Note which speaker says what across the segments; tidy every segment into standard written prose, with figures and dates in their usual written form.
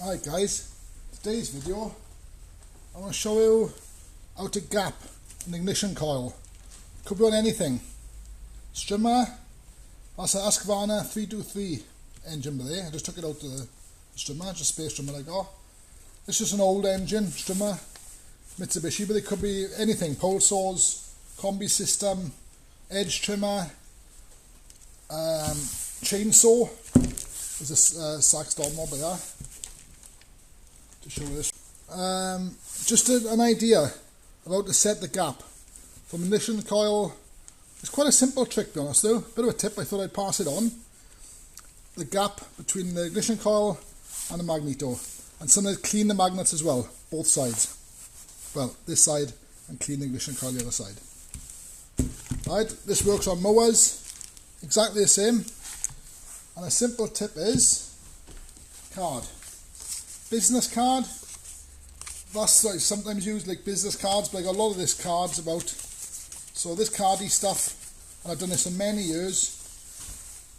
Speaker 1: Alright guys, today's video I want to show you how to gap an ignition coil. Could be on anything. Strimmer, that's an Husqvarna 323 engine by there. I just took it out to the strimmer, just space strimmer I got. This is an old engine, strimmer, Mitsubishi, but it could be anything. Pole saws, combi system, edge trimmer, chainsaw. There's a sax dog mob there to show you this. Just an idea of how to set the gap from ignition coil. It's quite a simple trick, to be honest though. Bit of a tip, I thought I'd pass it on. The gap between the ignition coil and the magneto. And sometimes clean the magnets as well, both sides. Well, this side, and clean the ignition coil the other side. Right, this works on mowers, exactly the same. And a simple tip is card. Business card. That's like sometimes used like business cards, but I got a lot of this cards about. So this cardy stuff, and I've done this for many years,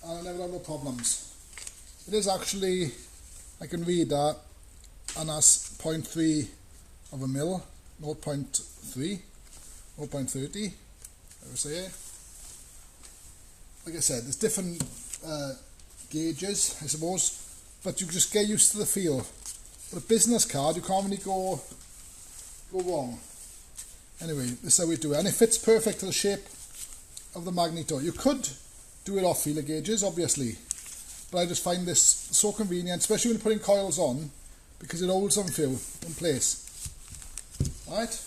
Speaker 1: and I never had no problems. It is actually, I can read that, and that's 0.3 of a mil, 0.3, 0.30, I would say. Like I said, there's different gauges, I suppose, but you just get used to the feel. But a business card, you can't really go wrong. Anyway, this is how we do it, and it fits perfect to the shape of the magneto. You could do it off feeler gauges, obviously, but I just find this so convenient, especially when you're putting coils on, because it holds them for you in place. Right,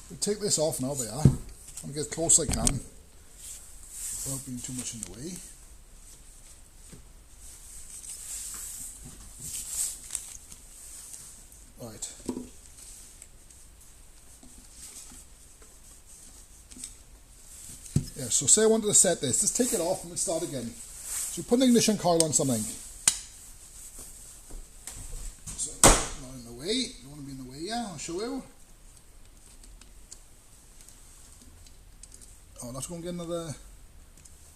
Speaker 1: we'll take this off now, there. I'm going to get as close as I can without being too much in the way. Right. Yeah, so say I wanted to set this, just take it off and we'll start again. So you put an ignition coil on something. So, not in the way, you don't want to be in the way, yeah, I'll show you. Oh, let's go and get another.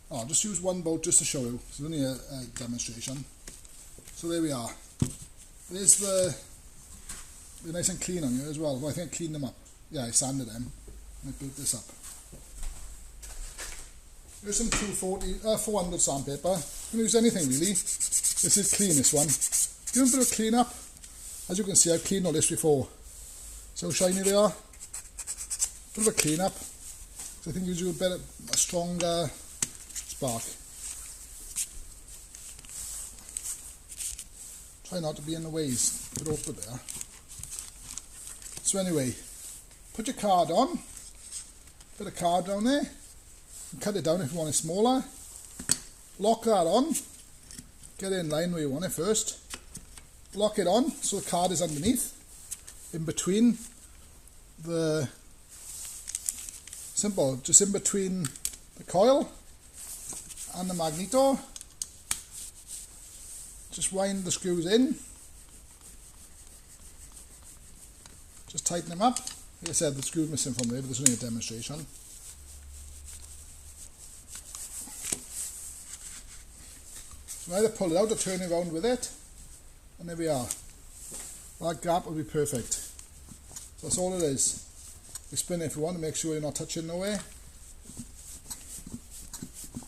Speaker 1: Oh, I'll just use one bolt just to show you. It's only a demonstration. So there we are. There's they're nice and clean on you as well. Well, I think I cleaned them up. Yeah, I sanded them and I built this up. Here's some 400 sandpaper. You can use anything really. This is clean, this one. Give them a bit of clean up. As you can see, I've cleaned all this before. See how shiny they are? Bit of a clean up. So I think it gives you a stronger spark. Try not to be in the ways. Put it over there. So anyway, put your card on. Put a card down there. And cut it down if you want it smaller. Lock that on. Get it in line where you want it first. Lock it on so the card is underneath. In between the just in between the coil and the magneto. Just wind the screws in. Just tighten them up. Like I said, the screw's missing from there, but there's only a demonstration. So either pull it out or turn it around with it, and there we are. That gap will be perfect. So that's all it is. You spin it if you want to make sure you're not touching nowhere.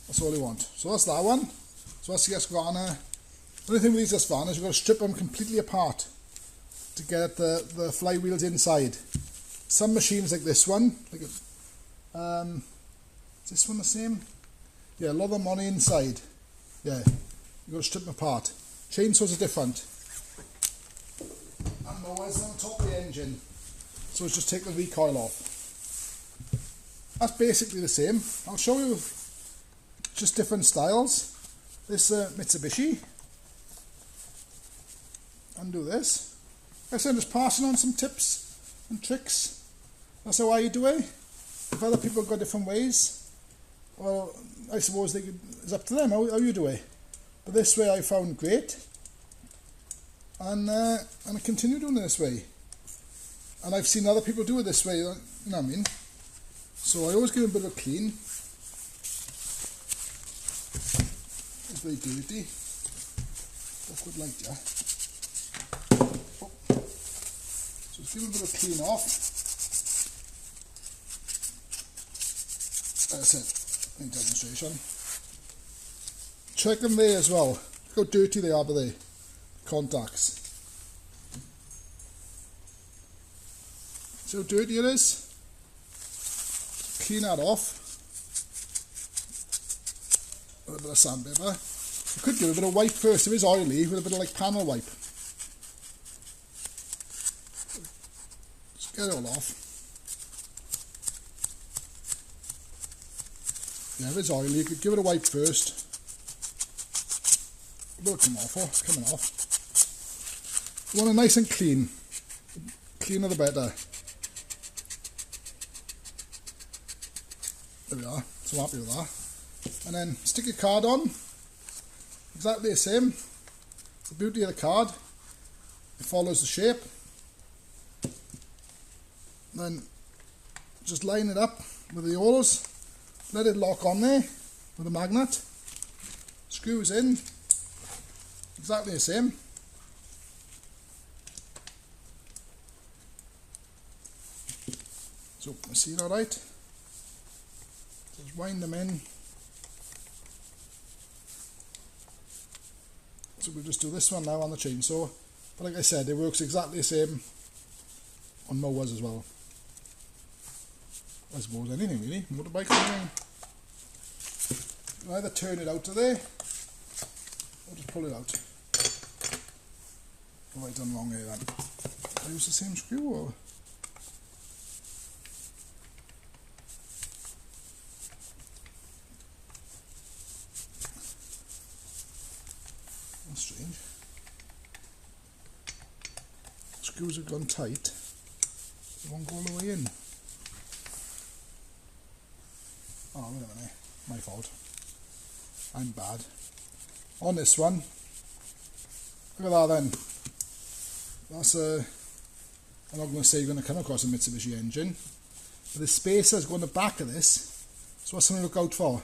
Speaker 1: That's all you want. So that's that one. So that's the Husqvarna. The only thing with these Husqvarnas, you've got to strip them completely apart to get the flywheels inside. Some machines like this one, is this one the same? Yeah, a lot of them on the inside. Yeah, you've got to strip them apart. Chainsaws are different. And mowers on top of the engine. So it's just take the recoil off. That's basically the same. I'll show you just different styles. This Mitsubishi. Undo this. Like I said, I'm just passing on some tips and tricks. That's how I do it. If other people have got different ways, well, I suppose it's up to them how you do it. But this way I found great. And I continue doing it this way. And I've seen other people do it this way, you know what I mean? So I always give them a bit of a clean. It's very dirty. Awkward like that. give it a bit of clean off. That's it, in demonstration. Check them there as well. Look how dirty they are, the contacts. See how dirty it is? Clean that off. A little bit of sandpaper. You could give it a bit of wipe first if it's oily, with a bit of like panel wipe. Just get it all off. Yeah, if it's oily, you could give it a wipe first. It will come off, it's coming off. You want it nice and clean. Cleaner the better. There we are, so I'm happy with that. And then stick your card on, exactly the same. The beauty of the card, it follows the shape. Then just line it up with the holes, let it lock on there with a magnet, screws in, exactly the same. So, you see it alright? Just wind them in. So we'll just do this one now on the chainsaw. But like I said, it works exactly the same on mowers as well. I suppose anything really, motorbike or anything. You can either turn it out to there, or just pull it out. What have I done wrong here then? Did I use the same screw or? That's strange. Screws have gone tight. They won't go all the way in. Oh, wait a minute. My fault. I'm bad. On this one, look at that then. That's I'm not going to say you're going to come across a Mitsubishi engine, but the spacers go on the back of this, so what's something to look out for?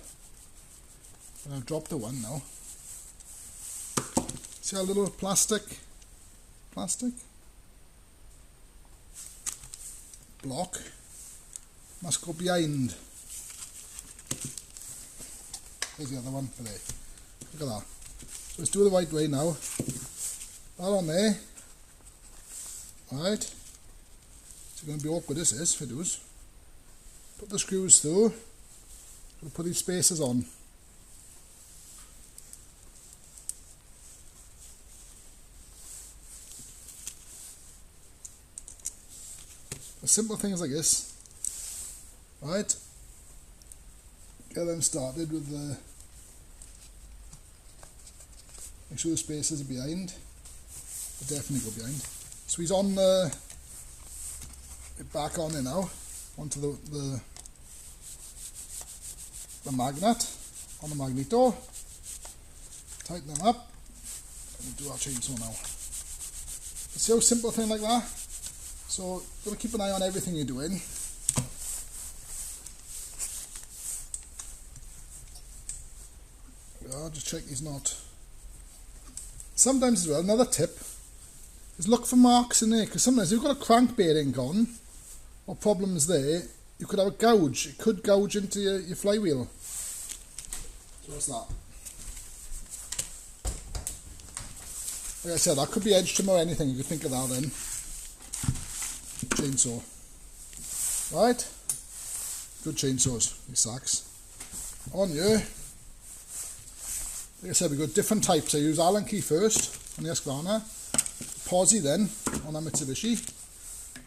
Speaker 1: And I've dropped the one now. See our little plastic block must go behind. There's the other one for there. Look at that. So let's do it the right way now. That on there. Alright. It's going to be awkward, this is, if it does. Put the screws through. We'll put these spacers on. Simple things like this. Right. Get them started with the. Make sure the spacers are behind. They'll definitely go behind. So he's on the. Back on there now. Onto the magnet on the magneto. Tighten them up. And do our chainsaw now. See how simple a thing like that? So, got to keep an eye on everything you're doing. Yeah, just check he's not. Sometimes as well, another tip is look for marks in there, because sometimes if you've got a crank bearing gone, or problems there, you could have a gouge. It could gouge into your flywheel. So what's that? Like I said, that could be edge trim or anything, you could think of that then. Chainsaw. Right? Good chainsaws, these sacks. On here, like I said, we've got different types. I use Allen key first on the Husqvarna, Posi then on the Mitsubishi,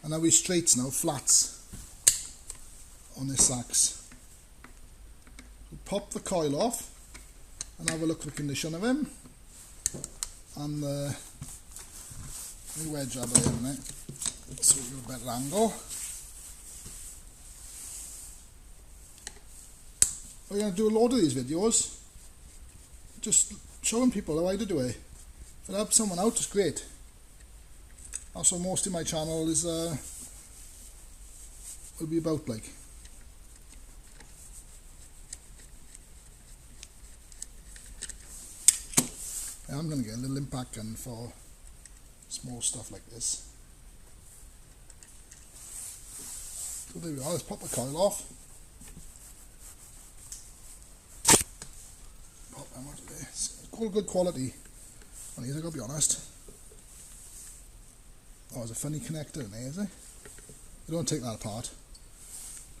Speaker 1: and now we straights now, flats on the sacks. We'll pop the coil off and have a look at the condition of him. And the wedge out of there in a minute. So we get a better angle. We're going to do a load of these videos, just showing people how to do it. If it helps someone out, it's great. That's what most of my channel is will be about, like. I'm going to get a little impact gun for small stuff like this. there we are, let's pop the coil off. Pop them out of there. It's all good quality on these, I've got to be honest. Oh, there's a funny connector in there, is there? You don't take that apart.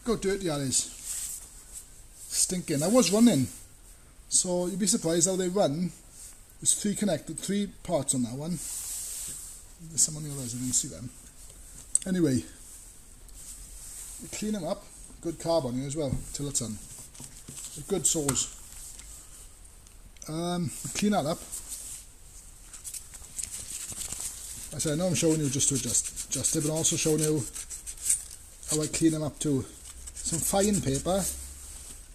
Speaker 1: Look how dirty that is. Stinking. I was running, so you'd be surprised how they run. There's three parts on that one. There's some on the others, I didn't see them. Anyway, you clean them up. Good carb on you as well, till it's done. They're good saws. Clean that up. I said, I know I'm showing you just to adjust it, but I'm also showing you how I clean them up too. Some fine paper.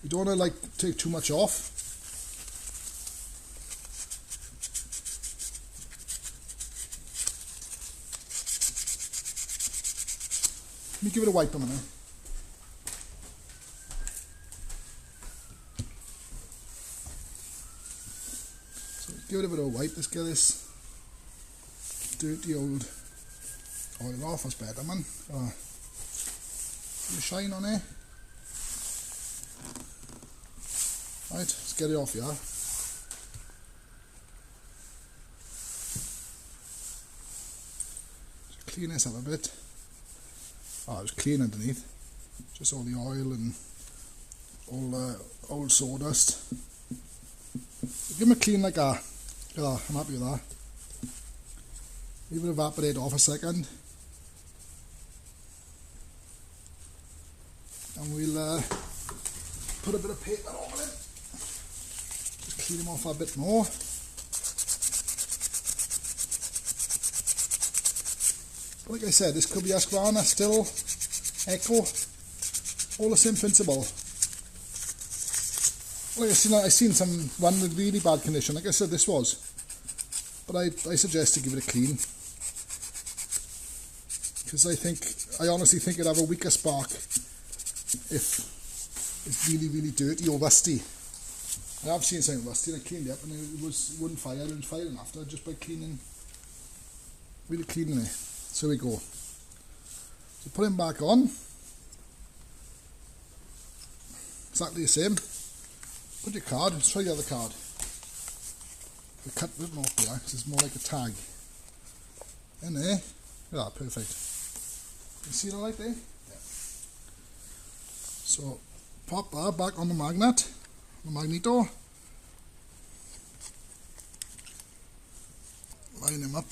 Speaker 1: You don't want to take too much off. Let me give it a wipe a minute. So give it a bit of a wipe. Let's get this dirty old oil off. That's better, man. The shine on there. Right, let's get it off, yeah. Just clean this up a bit. Oh, it was clean underneath. Just all the oil and all the old sawdust. Give them a clean like that. Look at that, I'm happy with that. Leave it evaporate off a second. And we'll put a bit of paper over it. Just clean them off a bit more. Like I said, this could be Husqvarna, still, Echo, all the same principle. Like I seen some run with really bad condition, like I said this was, but I suggest to give it a clean, because I honestly think it'd have a weaker spark if it's really dirty or rusty. I have seen something rusty and I cleaned it up and it wouldn't fire, it was firing after just by really cleaning it. So we go. So put him back on. Exactly the same. Put your card, let's try the other card. We cut a bit more here because it's more like a tag. In there. Look at that, perfect. You see that right there? Yeah. So pop that back on the magnet, the magneto. Line him up.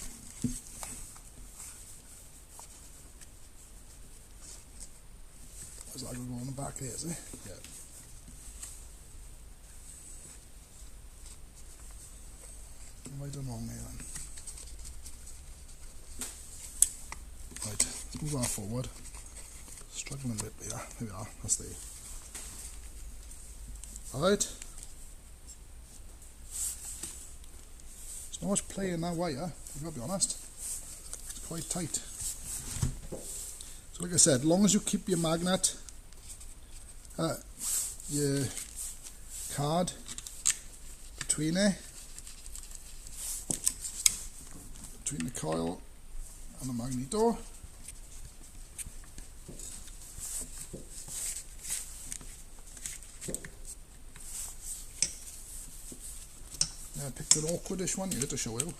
Speaker 1: Is that going to go on the back there, is it? Yeah. What have I done wrong there then? Right, let's move that forward. Struggling a bit, but yeah, there we are, that's there. Alright. There's not much play in that wire, I've got to be honest. It's quite tight. So like I said, as long as you keep your magnet, your card between the coil and the magneto. I picked an awkwardish one here to show you.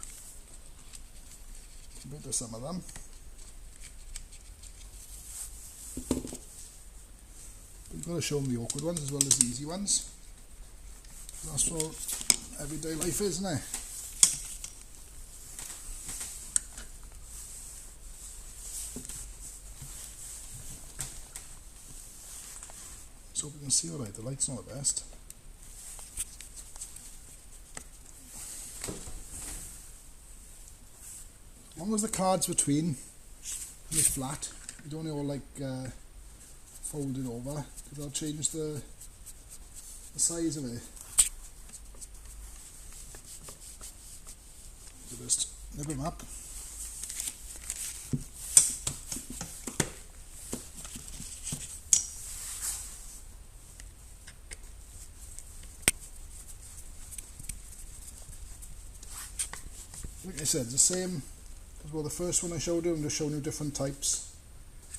Speaker 1: A bit of some of them. You've got to show them the awkward ones as well as the easy ones. That's what everyday life is, isn't it? Let's hope we can see alright, the light's not the best. As long as the card's between and it's flat, you don't all like fold it over, because I'll change the size of it. So just nib them up. Like I said, it's the same as well the first one I showed you. I'm just showing you different types,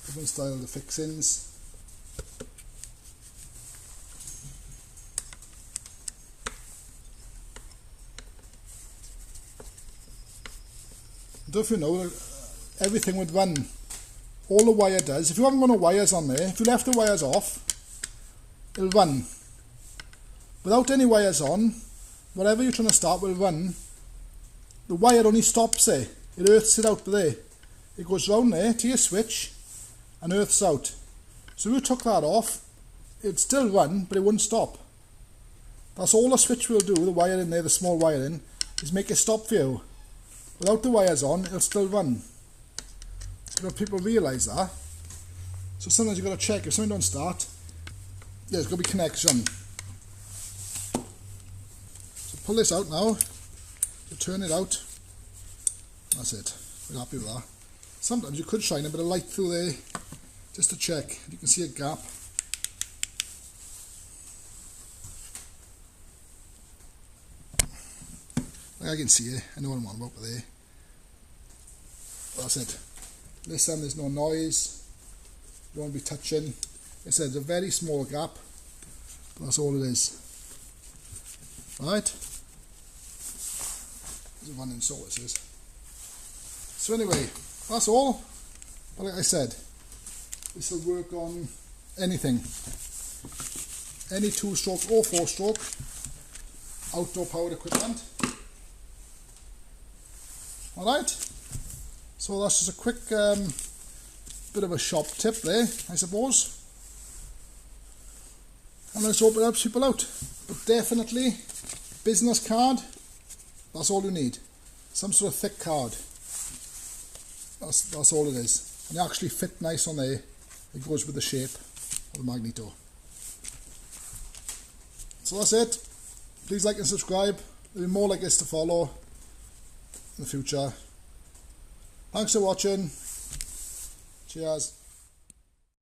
Speaker 1: different style of the fixings. don't know if you know, everything would run. All the wire does, if you haven't got no wires on there, if you left the wires off, it'll run. Without any wires on, whatever you're trying to start will run. The wire only stops there. It earths it out there. It goes round there to your switch and earths out. So if you took that off, it'd still run, but it wouldn't stop. That's all the switch will do, the wire in there, the small wire in, is make it stop for you. Without the wires on, it'll still run. So people realise that. So sometimes you've got to check, if something don't start, there's got to be connection. So pull this out now, you turn it out, that's it, we're happy with that. Sometimes you could shine a bit of light through there, just to check, you can see a gap. Like I can see it, I know what I'm on about there. That's it. This time there's no noise, you won't be touching. It says a very small gap, but that's all it is. Right? There's a running saw, it is. So anyway, that's all. But like I said, this will work on anything. Any 2-stroke or 4-stroke outdoor powered equipment. Alright, so that's just a quick bit of a shop tip there, I suppose. And let's hope it helps people out. But definitely, business card, that's all you need. Some sort of thick card. That's all it is. And they actually fit nice on there. It goes with the shape of the magneto. So that's it. Please like and subscribe. There'll be more like this to follow in the future. Thanks for watching. Cheers.